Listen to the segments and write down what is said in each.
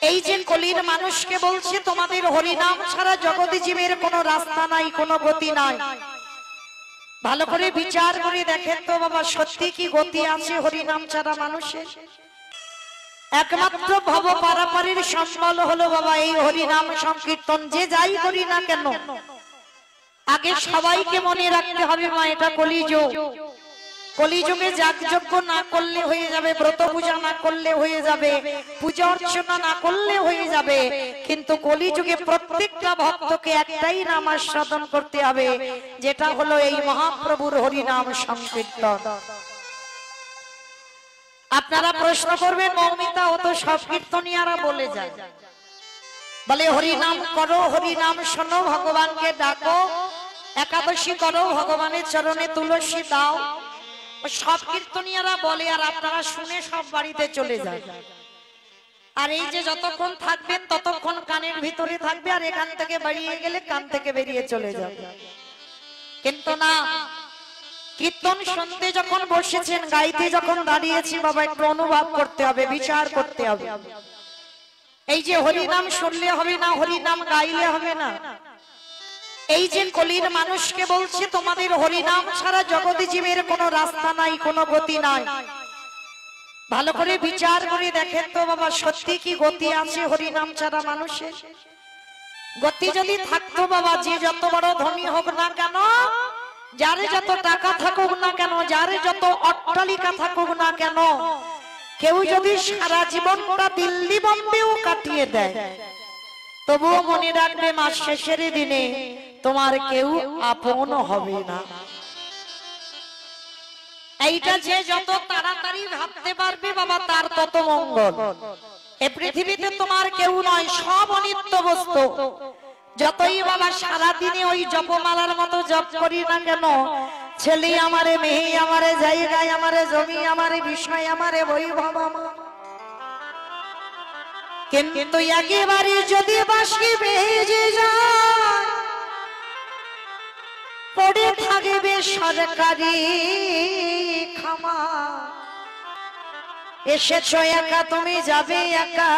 এই যে কলির মানুষকে বলছে তোমাদের হরিনাম ছাড়া জগতে জীবের কোনো রাস্তা নাই, কোনো গতি নাই। ভালো করে বিচার করে দেখেন তো বাবা, সত্যি কি গতি আছে হরিনাম ছাড়া মানুষের? একমাত্র ভব পারাপারের সম্বল হলো বাবা এই হরিনাম সংকীর্তন। যে যাই করি না কেন আগে সবাইকে মনে রাখতে হবে মা এটা কলিযুগ। কলিযুগে যাগযজ্ঞ না করলে হয়ে যাবে, ব্রত পূজা না করলে হয়ে যাবে, পূজা অর্চনা না করলে হয়ে যাবে, কিন্তু কলিযুগে প্রত্যেকটা ভক্তকে একটাই নাম আস্বাদন করতে হবে, যেটা হলো এই মহাপ্রভুর হরিনাম সংকীর্তন। আপনারা প্রশ্ন করবেন মৌমিতা, ও তো সব কীর্তনিয়ারা বলে যায়, বলে হরিনাম করো, হরিনাম শোনো, ভগবানকে ডাকো, একাদশী করো, ভগবানের চরণে তুলসী দাও, সব কীর্তনিয়ারা বলে, আর আপনারা শুনে সব বাড়িতে চলে যায়। আর এই যে যতক্ষণ থাকবেন ততক্ষণ কানের ভিতরে থাকবে, আর এখান থেকে বেরিয়ে গেলে কান থেকে বেরিয়ে চলে যাবে। কিন্তু না, কীর্তন শুনতে যখন বসেছেন, গাইতে যখন দাঁড়িয়েছি বাবা, একটু অনুভব করতে হবে, বিচার করতে হবে। এই যে হরিনাম শুনলে হবে না, হরিনাম গাইলে হবে না। এই যে কলির মানুষকে বলছে তোমাদের হরিনাম ছাড়া জগতে জীবের কোনো রাস্তা নাই, কোনো গতি নাই। ভালো করে বিচার করে দেখেন তো বাবা, সত্যি কি গতি আছে হরিনাম ছাড়া মানুষের? গতি যদি থাকতো বাবা, যে যত বড় ধনী হোক না কেন, যারে যত টাকা থাকুক না কেন, যারে যত অট্টালিকা থাকুক না কেন, কেউ যদি সারা জীবনটা দিল্লি বম্বেও কাটিয়ে দেয়, তবুও মনে রাখবে মাস শেষের দিনে তোমার কেউ আপন হবে না। এইটা যে যত তাড়াতাড়ি ভাবতে পারবে বাবা, তার তত মঙ্গল। এ পৃথিবীতে তোমার কেউ নয়, সব অনিত্য বস্তু। যতই বাবা সারাদিনে ওই জপমালার মতো জপ করি না কেন, ছেলে আমারে, মেয়ে আমারে, জায়গায় আমারে, জমি আমারে, বিষয় আমারে, বৈভব আমার, কিন্তু একেবারে যদি বাঁশি বেজে যায়, পড়ে থাকবে সরকারি ক্ষমা। এসেছো একা, তুমি যাবে একা।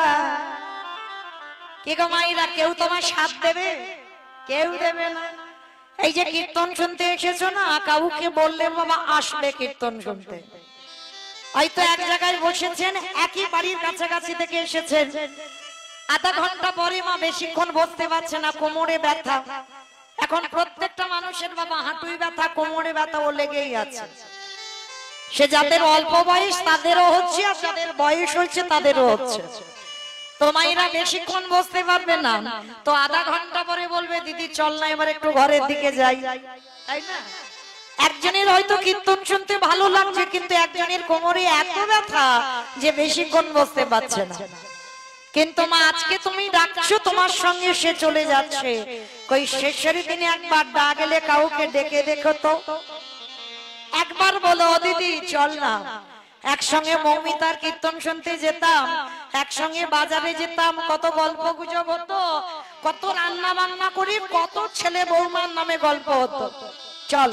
কি গো মাইরা, কেউ তোমার সাথ দেবে? কেউ দেবে না। এই যে কীর্তন শুনতে এসেছো না, কাউকে বললে বাবা আসবে কীর্তন শুনতে, হয়তো এক জায়গায় বসেছেন, একই বাড়ির কাছাকাছি থেকে এসেছেন, আধা ঘন্টা পরে মা বেশিক্ষণ বসতে পারছে না, কোমরে ব্যথা। এখন প্রত্যেকটা মানুষের বাবা হাঁটুই ব্যথা, কোমরে ব্যথা ও লেগেই আছে। সে যাদের অল্প বয়স তাদেরও হচ্ছে, আর যাদের বয়স হয়েছে তাদেরও হচ্ছে। তো মায়েরা বেশিক্ষণ বসতে পারবে না, তো আধা ঘন্টা পরে বলবে দিদি চল না এবার একটু ঘরের দিকে যাই, তাই না? একজনের হয়তো কীর্তন শুনতে ভালো লাগছে, কিন্তু একজনের কোমরে এত ব্যথা যে বেশিক্ষণ বসতে পারছে না। কিন্তু মা আজকে তুমি ডাকছো, তোমার সঙ্গে সে চলে যাচ্ছে। কই শেষের দিনে একবার ডাক এলে কাউকে ডেকে দেখো তো, একবার বলো দিদি চল না। একসঙ্গে মৌমিতার কীর্তন শুনতে যেতাম, একসঙ্গে বাজারে যেতাম, কত গল্প গুজব হতো, কত রান্না বান্না করি, কত ছেলে বৌমার নামে গল্প হতো। চল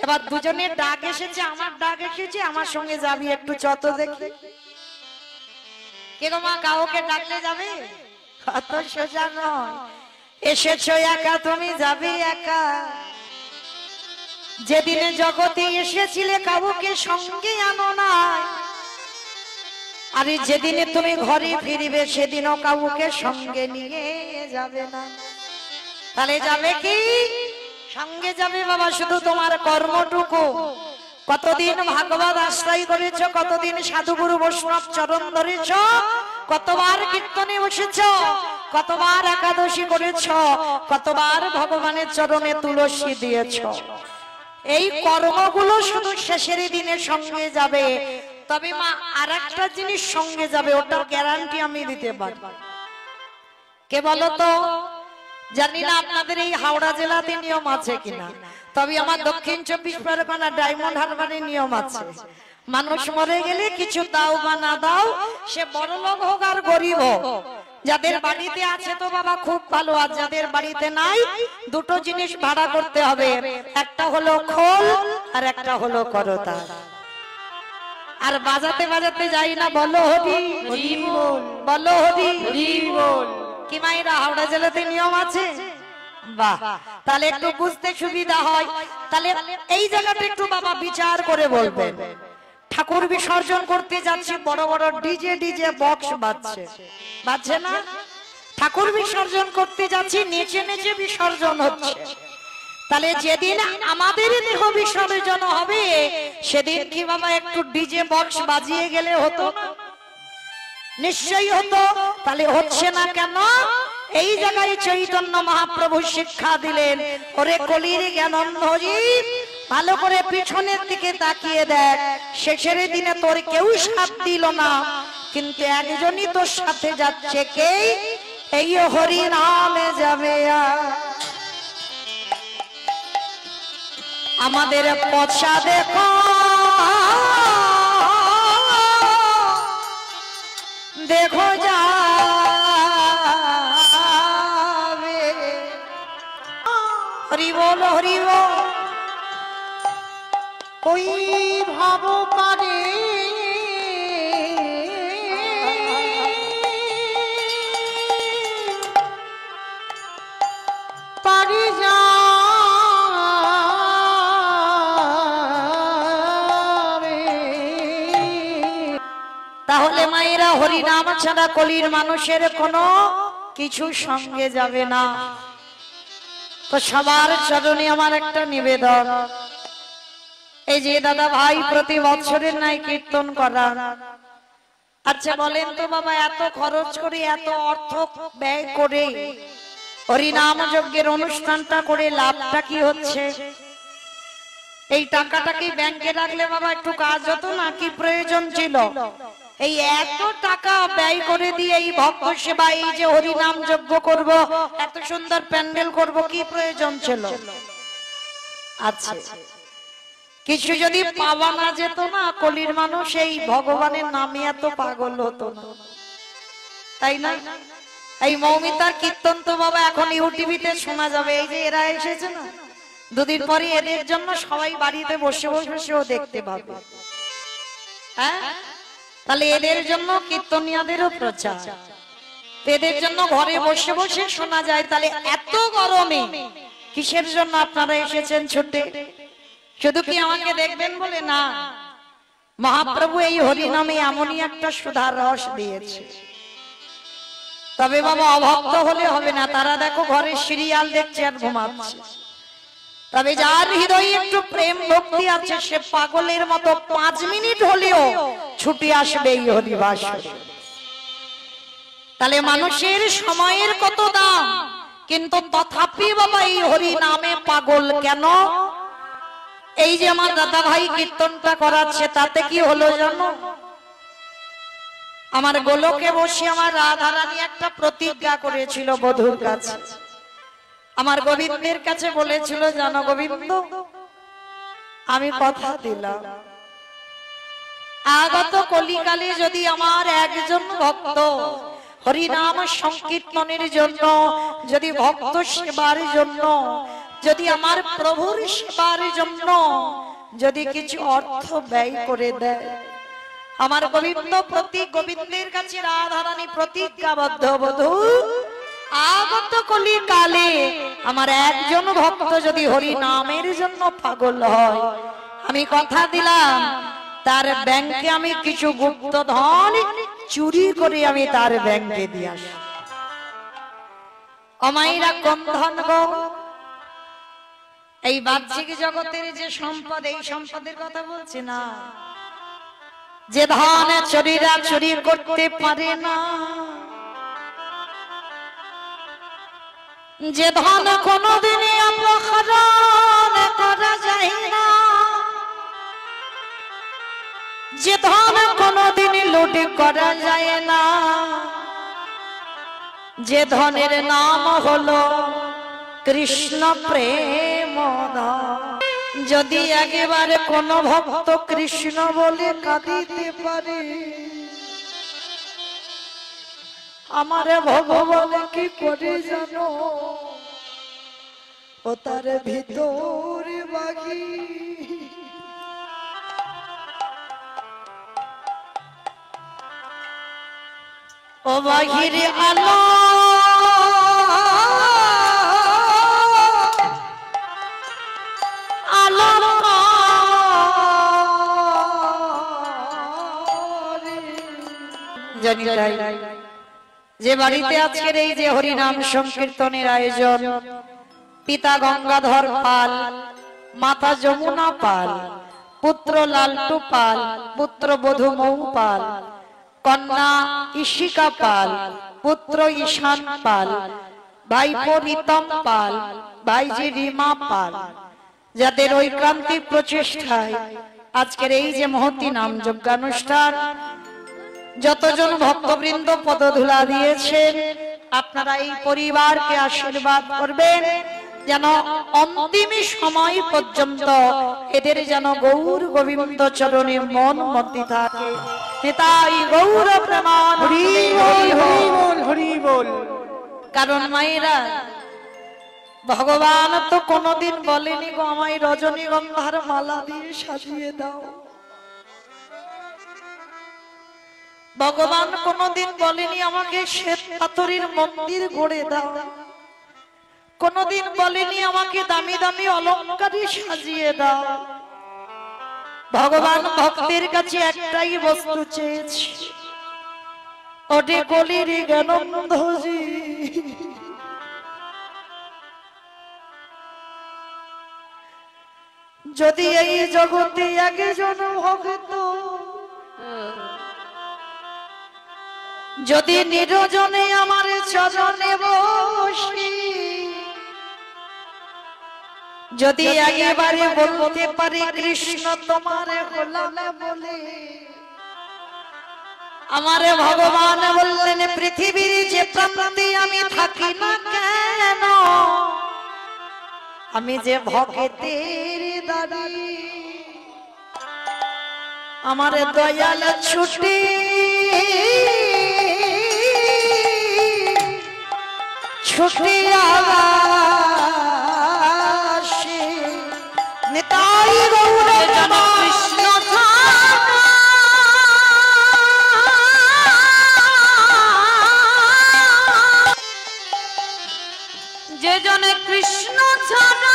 এবার দুজনের ডাক এসেছে, আমার ডাক এসেছে, আমার সঙ্গে যাবি একটু চত দেখি। কে গো মা, কাউকে ডাকলে যাবে? কত সোজা নয়। এসেছো একা, তুমি যাবে একা। যেদিনে জগতে এসেছিলে কাউকে সঙ্গে আনো না, আরে যেদিনে তুমি ঘরে ফিরবে সেদিনও কাউকে সঙ্গে নিয়ে যাবে না। তাহলে যাবে কি? সঙ্গে যাবে বাবা শুধু তোমার কর্মটুকু। কতদিন ভাগবত আশ্রয় করেছ, কতদিন সাধুগুরু বৈষ্ণব চরণ ধরেছ, কতবার কীর্তনে বসেছ, কতবার একাদশী করেছ, কতবার ভগবানের চরণে তুলসী দিয়েছ। এই কর্মগুলো শুধু শেষের দিনে সঙ্গে যাবে। তবে মা আরেকটা জিনিস সঙ্গে যাবে, ওটার গ্যারান্টি আমি দিতে পারব। কে বলো তো? জানি না আপনাদের এই হাওড়া জেলাতে নিয়ম আছে কিনা, তবে আমার দক্ষিণ 24 পরগনা ডায়মন্ড হারবারে নিয়ম আছে। মানুষ মরে গেলে কিছু দাও বা না দাও, সে বড় লোক হোক আর গরিব হোক, যাদের বাড়িতে আছে তো বাবা খুব ভালো, আর যাদের বাড়িতে নাই দুটো জিনিস ভাড়া করতে হবে, একটা হলো খোল আর একটা হলো করতা। আর বাজাতে বাজাতে যাই না, বলো হরি হরি বল, বলো হরি হরি বল। কি মায়েরা হাওড়া জেলাতে নিয়ম আছে? বাহ, তাহলে একটু বুঝতে সুবিধা হয়। তাহলে এই জায়গাটা একটু বাবা বিচার করে বলবেন। ঠাকুর বিসর্জন করতে যাচ্ছি, বড় বড় ডিজে ডিজে বক্স বাজছে, বাজছে না? ঠাকুর বিসর্জন করতে যাচ্ছি, নেচে নেচে বিসর্জন হচ্ছে। তাহলে যেদিন আমাদের দেহ বিসর্জন হবে সেদিন কি বাবা একটু ডিজে বক্স বাজিয়ে গেলে হতো? নিশ্চয়ই হতো। তাহলে হচ্ছে না কেন? এই জায়গায় চৈতন্য মহাপ্রভু শিক্ষা দিলেন, ওরে কলির জ্ঞানন্ধ জীব, ভালো করে পিছনের দিকে তাকিয়ে দেখ, শেষের দিনে তোর কেউ সাথ দিল না, কিন্তু একজনই তোর সাথে যাচ্ছে। কে? এই হরি নামে যাবে। আমাদের পছা দেখো, দেখো যাবে। হরি বল হরি বল। ওই ভাব পারে পারি যাবে। তাহলে মায়েরা হরি নাম ছাড়া কলির মানুষের কোনো কিছু সঙ্গে যাবে না। তো সবার চরণে আমার একটা নিবেদন, এই যে দাদা ভাই প্রতি বছরের নাই কীর্তন করা, আচ্ছা বলেন তো বাবা, এত খরচ করে এত অর্থ ব্যয় করে হরিনাম যজ্ঞের অনুষ্ঠানটা করে লাভটা কি হচ্ছে? এই টাকাটা কি ব্যাংকে রাখলে বাবা একটু কাজ হতো না? কি প্রয়োজন ছিল এই এত টাকা ব্যয় করে দিয়ে এই ভক্ত সেবা, এই যে হরিনাম যজ্ঞ করব, এত সুন্দর প্যান্ডেল করব, কি প্রয়োজন ছিল? আচ্ছা, কিছু যদি পাওয়া না যেত না, কলির মানুষ এই ভগবানের নামে এত পাগল হতো না, তাই না? এই মৌমিতার কীর্তন তো বাবা এখন ইউটিভিতে শোনা যাবে। এই যে এরা এসেছে না, দুদিন পরে এদের জন্য সবাই বাড়িতে বসে বসেও দেখতে পাবে। হ্যাঁ, তাহলে এদের জন্য কীর্তনিয়াদেরও প্রচার, এদের জন্য ঘরে বসে বসে শোনা যায়। তাহলে এত গরমে কিসের জন্য আপনারা এসেছেন ছুটে? শুধু কি আমাকে দেখবেন বলে? না, মহাপ্রভু এই হরিনামে এমনই একটা সুধার রস দিয়েছে। তবে বাবা অভক্ত হলে হবে না। তারা দেখো ঘরে সিরিয়াল দেখছে আর ঘুমাচ্ছে। তবে যার হৃদয়ে একটু প্রেম ভক্তি আছে, সে পাগলের মতো 5 মিনিট হলেও ছুটে আসবে এই হরিবাস। তাহলে মানুষের সময়ের কত দাম, কিন্তু তথাপি বাবা এই হরি নামে পাগল কেন? এই যে আমার দাদা ভাই কীর্তনটা করাচ্ছে, তাতে কি হলো জানো? আমার গোলকে বসে আমার রাধারানী একটা প্রতিজ্ঞা করেছিল বধূর কাছে, আমার গোবিন্দের কাছে বলেছিল, জানো গোবিন্দ, আমি কথা দিলাম আগত কলিকালে যদি আমার একজন ভক্ত হরিনাম সংকীর্তনের জন্য, যদি ভক্ত সেবার জন্য, যদি আমার প্রভুর সেবার জন্য যদি কিছু অর্থ ব্যয় করে দেয়, আমার গোবিন্দ প্রতি গোবিন্দের কাছে রাধারানী প্রতিজ্ঞাবদ্ধ, বধূ আগত কলিকালে আমার একজন ভক্ত যদি হরি নামের জন্য পাগল হয়, আমি কথা দিলাম তার ব্যাংকে আমি কিছু গুপ্ত ধন চুরি করে আমি তার ব্যাংকে দিয়ে আসি। অমাইরা কোন ধন গো? এই বাহ্যিক জগতের যে সম্পদ, এই সম্পদের কথা বলছি না। যে ধন চোরেরা চুরি করতে পারে না, যে ধন কোনদিনই অপহরণ করা যায় না, যে ধন কোনদিনই লুট করা যায় না, যে ধনের নাম হলো কৃষ্ণ প্রেম ধন। যদি একেবারে কোন ভক্ত কৃষ্ণ বলে কাঁদিতে পারে, আমারে ভগবান কি করে জানো? ও তার ভিতরে বাগি ও বাহিরে আলো আলো জানি তাই যে বাড়িতে আজকের এই যে হরিনাম সংকীর্তনের আয়োজন, পিতা গঙ্গাধর পাল, মাতা যমুনা পাল, পুত্র লালটু পাল, পুত্র বধূ মৌ পাল, কন্যা ইশিকা পাল, পুত্র ঈশান পাল, ভাইপো রিতম পাল, ভাইজি রিমা পাল, যাদের ঐকান্তিক প্রচেষ্টায় আজকের এই যে মহতী নাম যজ্ঞানুষ্ঠান, যতজন ভক্তবৃন্দ পদধূলা দিয়েছেন, আপনারা এই পরিবারকে আশীর্বাদ করবেন যেন অন্তিম সময় পর্যন্ত এদের যেন গৌর গোবিন্দ চরণে মন মতি থাকে। নিতাই গৌর প্রেমানন্দে হরি বল হরি বল। কারণ মায়েরা, ভগবান তো কোনোদিন বলেনি গো আমায় রজনীগন্ধার মালা দিয়ে সাজিয়ে দাও। ভগবান কোনোদিন বলেনি আমাকে শ্বেত পাথরের মন্দির গড়ে দাও। কোনোদিন বলেনি আমাকে দামি দামি অলংকারে সাজিয়ে দাও। ভগবান ভক্তের কাছে একটাই বস্তু চেয়েছে, ওটে কলির জ্ঞানন্ধজি। যদি এই জগতে একজন ভক্ত যদি নিরজনে আমার চরণে বসি, যদি একেবারে বলতে পারি কৃষ্ণ তোমার গোলাম বলে, আমারে ভগবান বললেন পৃথিবীর যে প্রান্তে আমি থাকি না কেন, আমি যে ভক্তের দাঁড়ি, আমার দয়াল ছুটি ছুটি আসে। নিতাই গৌর কৃষ্ণ যে জনে কৃষ্ণ ছাড়া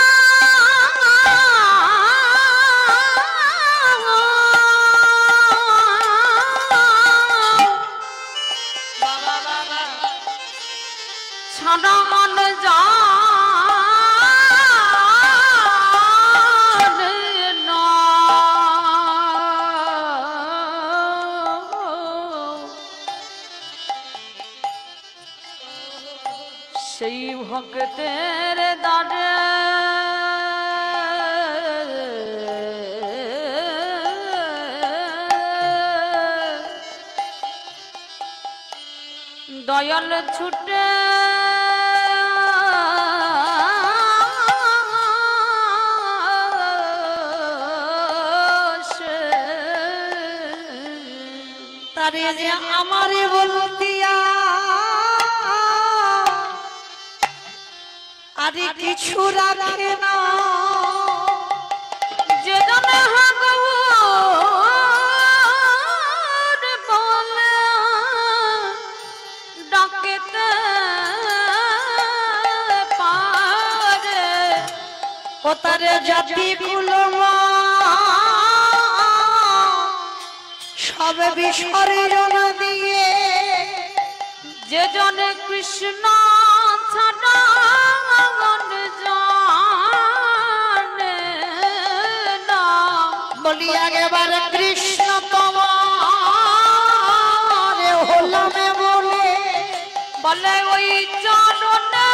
ছাড়া মন জানে না, সেই ভক্তের দাঁড়ে দয়াল ছুটে তারে যে আমারে বলতিয়া আরে কিছু রাখে না, যে জানে বলে ডাকেতে পারে, ও তারে জাতি গুলো সব বিসর্জন দিয়ে, যে জনে কৃষ্ণ ছাড়া জানে না, বলি একবার কৃষ্ণ তোমার হলাম বলে, বলে ওই চরণে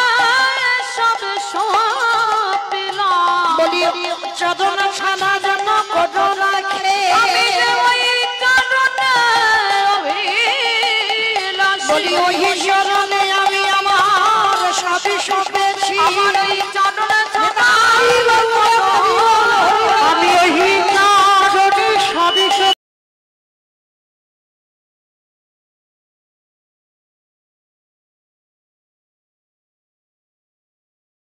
সব সপিলাম, বলি চরণ ছাড়া যেন কত রাখে, ওই চরণে বলি ওই ঈশ্বর